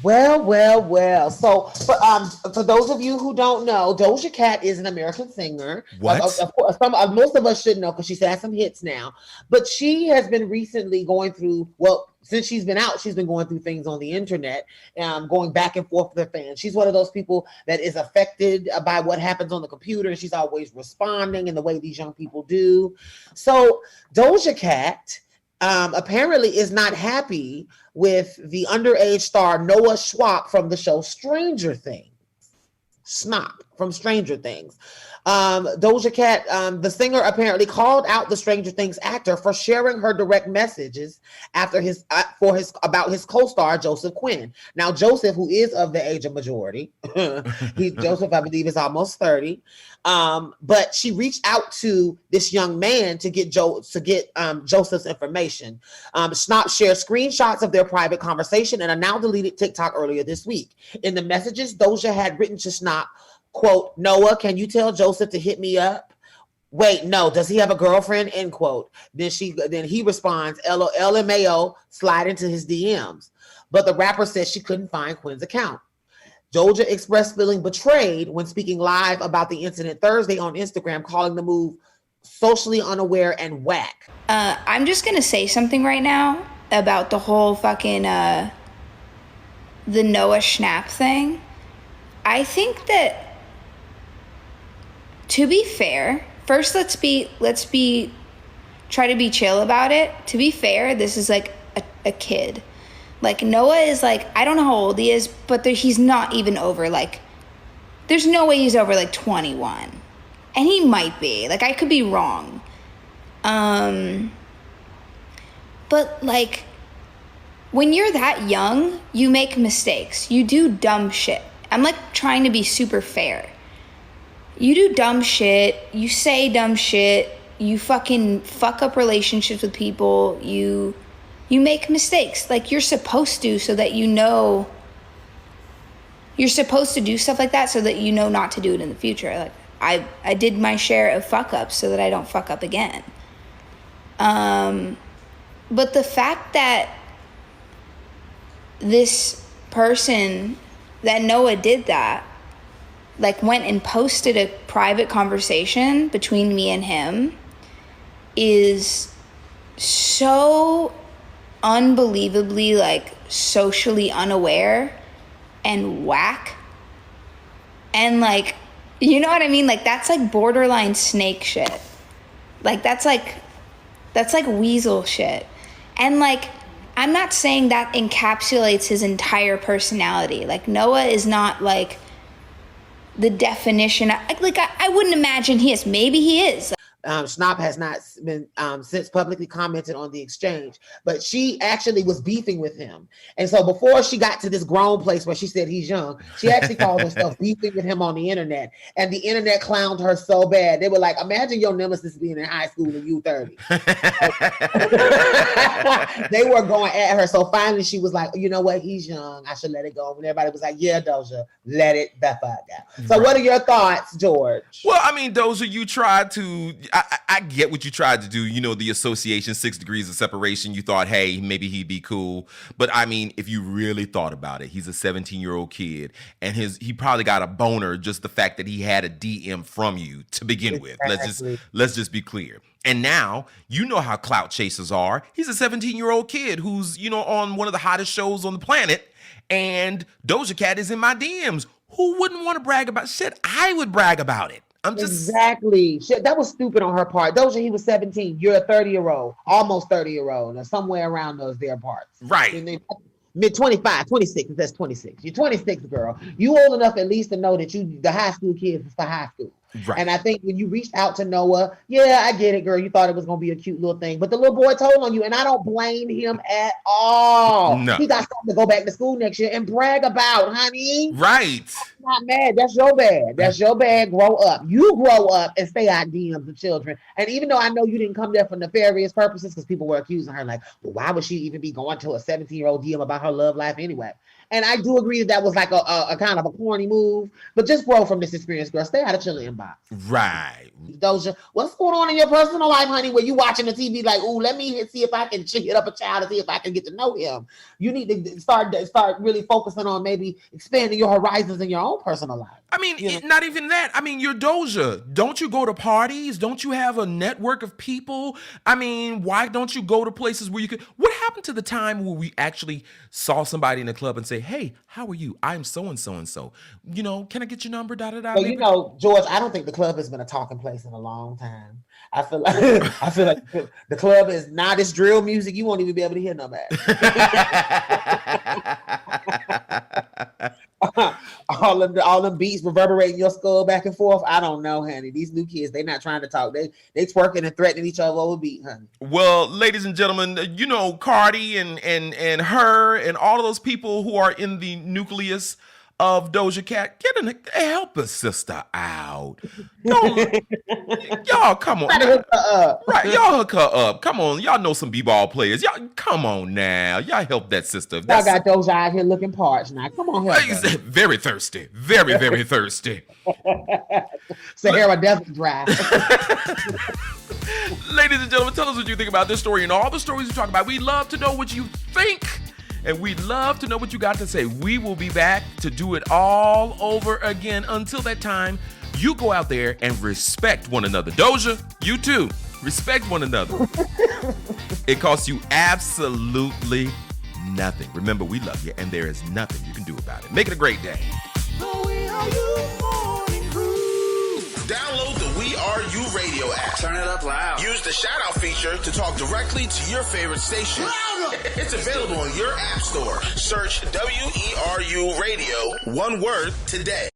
Well. So, for those of you who don't know, Doja Cat is an American singer. What? Of course, most of us should know because she's had some hits now. But she has been recently going through, well, since she's been out, she's been going through things on the internet, going back and forth with her fans. She's one of those people that is affected by what happens on the computer, and she's always responding in the way these young people do. So, Doja Cat apparently is not happy with the underage star Noah Schnapp from the show Stranger Things. Schnapp from Stranger Things. Doja Cat, the singer, apparently called out the Stranger Things actor for sharing her direct messages after about his co-star Joseph Quinn. Now, Joseph, who is of the age of majority, Joseph, I believe, is almost 30. But she reached out to this young man to get Joseph's information. Schnapp shared screenshots of their private conversation and a now deleted TikTok earlier this week. In the messages, Doja had written to Schnapp, quote, "Noah, can you tell Joseph to hit me up? Wait, no, does he have a girlfriend?" End quote. Then he responds, LMAO, slide into his DMs. But the rapper says she couldn't find Quinn's account. Doja expressed feeling betrayed when speaking live about the incident Thursday on Instagram, calling the move socially unaware and whack. I'm just going to say something right now about the whole fucking the Noah Schnapp thing. I think that, to be fair, first let's try to be chill about it. To be fair, this is like a kid. Like, Noah is like, I don't know how old he is, but he's not even over, like, there's no way he's over, like, 21. And he might be. Like, I could be wrong. But, like, when you're that young, you make mistakes. You do dumb shit. I'm, like, trying to be super fair. You do dumb shit. You say dumb shit. You fucking fuck up relationships with people. You make mistakes. Like, you're supposed to, so that you know. You're supposed to do stuff like that so that you know not to do it in the future. Like, I did my share of fuck ups so that I don't fuck up again. But the fact that this person, that Noah did that, like, went and posted a private conversation between me and him, is so unbelievably, like, socially unaware and whack. And, like, you know what I mean? Like, that's like borderline snake shit. Like, that's like weasel shit. And, like, I'm not saying that encapsulates his entire personality. Like, Noah is not, like, the definition. Like, I wouldn't imagine he is. Maybe he is. Schnapp has not been since publicly commented on the exchange, but she actually was beefing with him. And so before she got to this grown place where she said he's young, she actually called herself beefing with him on the internet. And the internet clowned her so bad. They were like, imagine your nemesis being in high school and you 30. They were going at her. So finally she was like, you know what? He's young. I should let it go. And everybody was like, yeah, Doja, let it the fuck out. So what are your thoughts, George? Well, I mean, Doja, you tried to... I get what you tried to do. You know, the association, 6 degrees of separation. You thought, hey, maybe he'd be cool. But I mean, if you really thought about it, he's a 17-year-old kid, and he probably got a boner just the fact that he had a DM from you to begin with. Let's just be clear. And now you know how clout chasers are. He's a 17-year-old kid who's, you know, on one of the hottest shows on the planet, and Doja Cat is in my DMs. Who wouldn't want to brag about shit? I would brag about it. Exactly. Shit, that was stupid on her part. Doja, he was 17. You're a 30-year-old, almost 30-year-old, or somewhere around those there parts. Right. Mid 25, 26. That's 26. You're 26, girl. You old enough at least to know that the high school kids is for high school. Right. And I think when you reached out to Noah, yeah, I get it, girl. You thought it was going to be a cute little thing. But the little boy told on you, and I don't blame him at all. No. He got something to go back to school next year and brag about, honey. Right. not mad. That's your bad. That's your bad. Grow up. You grow up and stay out DMs the children. And even though I know you didn't come there for nefarious purposes, because people were accusing her like, well, why would she even be going to a 17-year-old DM about her love life anyway? And I do agree that was like a kind of a corny move, but just grow from this experience, girl. Stay out of your inbox. Right. Doja, what's going on in your personal life, honey, where you watching the TV like, ooh, let me see if I can hit up a child and see if I can get to know him. You need to start really focusing on maybe expanding your horizons in your own personal life. I mean, not even that. I mean, you're Doja. Don't you go to parties? Don't you have a network of people? I mean, why don't you go to places where you could? What happened to the time where we actually saw somebody in the club and say, hey, how are you? I'm so-and-so and so. You know, can I get your number? Well, you know, George, I don't think the club has been a talking place in a long time. I feel like the club is now this drill music. You won't even be able to hear nobody. all them beats reverberating your skull back and forth. I don't know, honey. These new kids, they not trying to talk. They twerking and threatening each other over beat, honey. Well, ladies and gentlemen, you know, Cardi and her and all of those people who are in the nucleus of Doja Cat, help a sister out. Y'all, come on. Right, y'all hook her up. Come on, y'all know some b-ball players. Y'all, come on now. Y'all help that sister. Y'all got Doja out here looking parched now. Come on, help her. Very thirsty. Very, very thirsty. Sahara Desert Dry. Ladies and gentlemen, tell us what you think about this story and all the stories we talk about. We love to know what you think. And we'd love to know what you got to say. We will be back to do it all over again. Until that time, you go out there and respect one another. Doja, you too. Respect one another. It costs you absolutely nothing. Remember, we love you, and there is nothing you can do about it. Make it a great day. Download the WERUradio app. Turn it up loud. Use the shout out feature to talk directly to your favorite station. It's available on your app store. Search WERU Radio, one word, today.